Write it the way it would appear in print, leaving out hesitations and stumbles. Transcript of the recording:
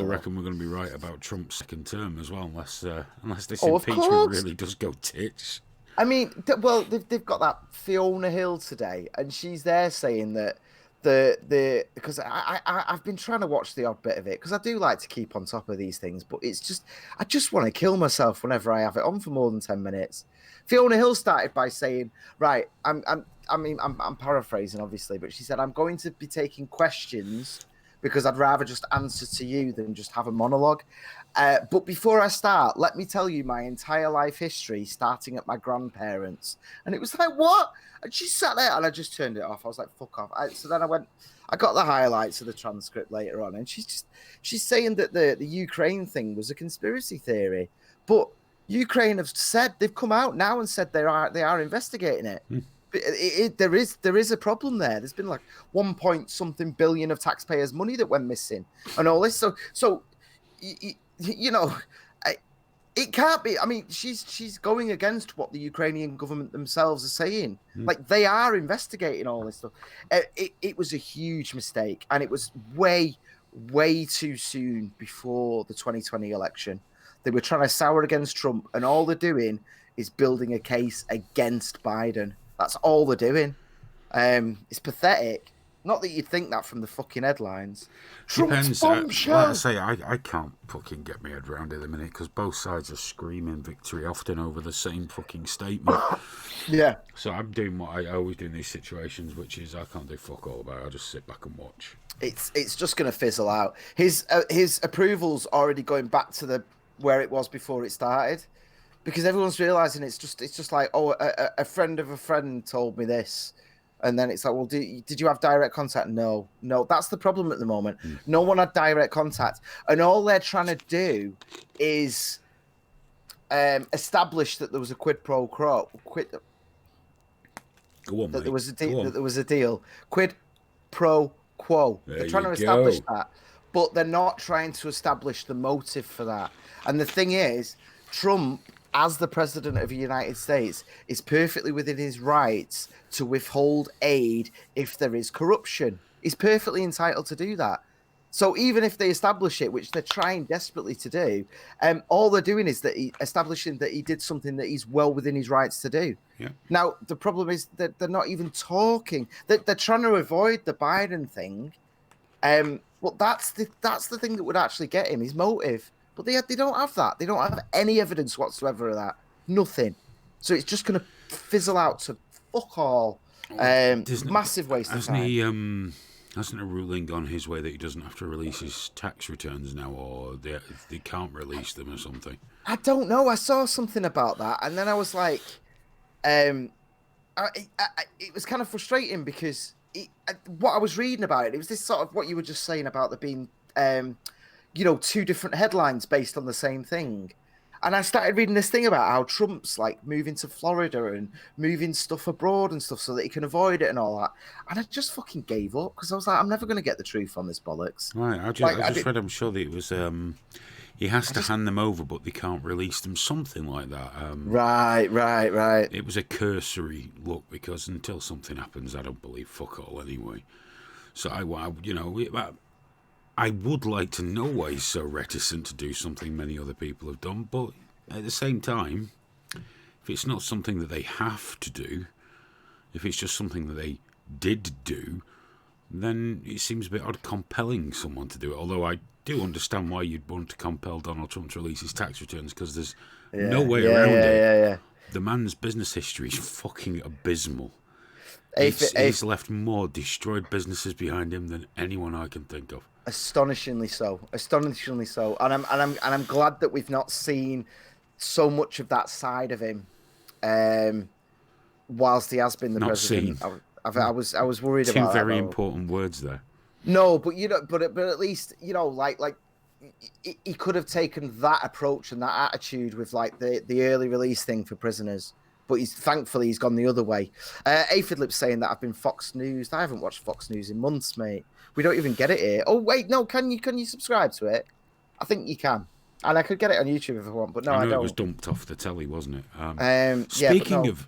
still reckon we're going to be right about Trump's second term as well, unless this Oh, of impeachment course. really does go tits. I mean, well, they've got that Fiona Hill today, and she's there saying that the because I've been trying to watch the odd bit of it because I do like to keep on top of these things, but it's just I just want to kill myself whenever I have it on for more than 10 minutes. Fiona Hill started by saying, "Right, I'm paraphrasing obviously, but she said I'm going to be taking questions." Because I'd rather just answer to you than just have a monologue. But before I start, let me tell you my entire life history, starting at my grandparents. And it was like, what? And she sat there, and I just turned it off. I was like, fuck off. So then I got the highlights of the transcript later on, and she's saying that the Ukraine thing was a conspiracy theory, but Ukraine have said they've come out now and said they are investigating it. There is a problem there. There's been like 1 point something billion of taxpayers' money that went missing, and all this. So you know, it can't be. I mean, she's going against what the Ukrainian government themselves are saying. Like they are investigating all this stuff. It was a huge mistake, and it was way too soon before the 2020 election. They were trying to sour against Trump, and all they're doing is building a case against Biden. That's all they're doing. It's pathetic. Not that you'd think that from the fucking headlines. Trump's Depends. Like I bombshell. say, I can't fucking get my head around it at the minute because both sides are screaming victory often over the same fucking statement. Yeah, So I'm doing what I always do in these situations, which is I can't do fuck all about it. I'll just sit back and watch. it's just going to fizzle out. His approval's already going back to the where it was before it started, because everyone's realizing it's just like, oh, a friend of a friend told me this. And then it's like, well, did you have direct contact? No. That's the problem at the moment. No one had direct contact, and all they're trying to do is establish that there was a quid pro quo. Go on, That mate. there was a Go deal. on. That there was a deal. Quid pro quo. There They're you trying to establish go. that, but they're not trying to establish the motive for that. And the thing is, Trump, as the president of the United States, is perfectly within his rights to withhold aid if there is corruption. He's perfectly entitled to do that. So even if they establish it, which they're trying desperately to do, all they're doing is establishing that he did something that he's well within his rights to do. Yeah. Now the problem is that they're not even talking. They're trying to avoid the Biden thing. Well, that's the thing that would actually get him, his motive. But they don't have that. They don't have any evidence whatsoever of that. Nothing. So it's just going to fizzle out to fuck all. Massive waste of Hasn't time. he? Hasn't a ruling gone his way that he doesn't have to release his tax returns now, or they can't release them or something? I don't know. I saw something about that, and then I was like, it was kind of frustrating because what I was reading about it was this sort of what you were just saying about there being, two different headlines based on the same thing. And I started reading this thing about how Trump's like moving to Florida and moving stuff abroad and stuff so that he can avoid it and all that. And I just fucking gave up because I was like, I'm never going to get the truth on this bollocks. Right. I just read. I'm sure that it was. He has to hand them over, but they can't release them. Something like that. Right. It was a cursory look because until something happens, I don't believe fuck all anyway. So I would like to know why he's so reticent to do something many other people have done, but at the same time, if it's not something that they have to do, if it's just something that they did do, then it seems a bit odd compelling someone to do it. Although I do understand why you'd want to compel Donald Trump to release his tax returns because there's no way around it. Yeah. The man's business history is fucking abysmal. If He's left more destroyed businesses behind him than anyone I can think of. Astonishingly so, and I'm glad that we've not seen so much of that side of him, whilst he has been the Not president. seen. I was worried Two about very that, though. important words there. No, but but at least like he could have taken that approach and that attitude with like the early release thing for prisoners. But thankfully he's gone the other way. Aphidlip's saying that I've been Fox News. I haven't watched Fox News in months, mate. We don't even get it here. Oh wait, no, can you subscribe to it? I think you can, and I could get it on YouTube if I want. But no, I know don't. it was dumped off the telly, wasn't it? Yeah, but Speaking no. of